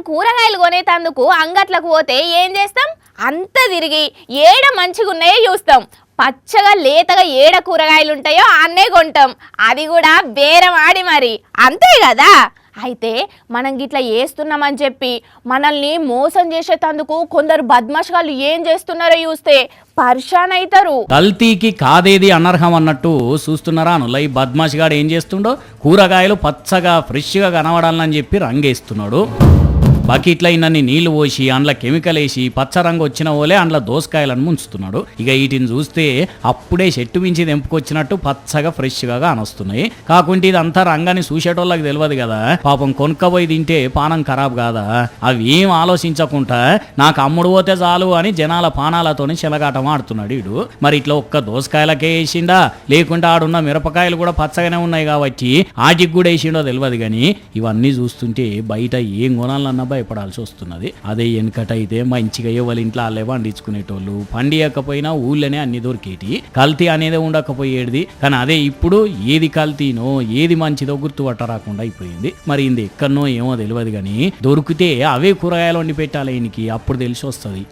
కూరగాయలు కొనేటందుకు అంగట్లకు పోతే ఏం చేస్తాం? అంత తిరిగి ఏడ మంచిగా ఉన్నాయో చూస్తాం. పచ్చగా లేతగా ఏడ కూరగాయలు ఉంటాయో అన్నే కొంటాం. అది కూడా బేరం ఆడి మరి, అంతే కదా. అయితే మనం గిట్లా వేస్తున్నామని చెప్పి మనల్ని మోసం చేసేటందుకు కొందరు బద్మాషగాళ్ళు ఏం చేస్తున్నారో చూస్తే పరిశాన్ అవుతారు. కల్తీకి కాదేది అనర్హం అన్నట్టు చూస్తున్నారా అనులా ఈ బద్మాషిగాడు ఏం చేస్తుండో? కూరగాయలు పచ్చగా ఫ్రెష్గా కనబడాలని చెప్పి రంగేస్తున్నాడు. బకెట్ల ఇన్నన్ని నీళ్లు పోసి అందులో కెమికల్ వేసి పచ్చ రంగు వచ్చిన ఓలే అందులో దోసకాయలను ముంచుతున్నాడు. ఇక వీటిని చూస్తే అప్పుడే చెట్టు మించి తెంపుకొచ్చినట్టు పచ్చగా ఫ్రెష్గా అనొస్తున్నాయి. కాకుంటే ఇదంతా రంగాన్ని చూసేటోళ్ళకి తెలియదు కదా. పాపం కొనుక్కపోయి తింటే పానం ఖరాబ్ కాదా? అవి ఏం ఆలోచించకుండా నాకు అమ్ముడు పోతే చాలు అని జనాల పానాలతోని చెలగాటం ఆడుతున్నాడు వీడు. మరి ఇట్లా ఒక్క దోసకాయలకే వేసిండా, లేకుంటే ఆడున్న మిరపకాయలు కూడా పచ్చగానే ఉన్నాయి కాబట్టి ఆటికి కూడా వేసిండో తెలియదు. కానీ ఇవన్నీ చూస్తుంటే బయట ఏం కొనాలన్నా భయపడాల్సి వస్తున్నది. అదే వెనకట అయితే మంచిగా ఎవరి ఇంట్లో వాళ్ళే పండించుకునేటోళ్ళు, పండియకపోయినా ఊళ్ళోనే అన్ని దొరికేటి, కల్తీ అనేది ఉండకపోయేది. కానీ అదే ఇప్పుడు ఏది కల్తీనో ఏది మంచిదో గుర్తుపట్టరాకుండా అయిపోయింది. మరి ఇది ఎక్కడనో ఏమో తెలియదు కానీ దొరికితే అవే కూరగాయలు వండి పెట్టాలి ఈయనకి, అప్పుడు తెలిసి వస్తుంది.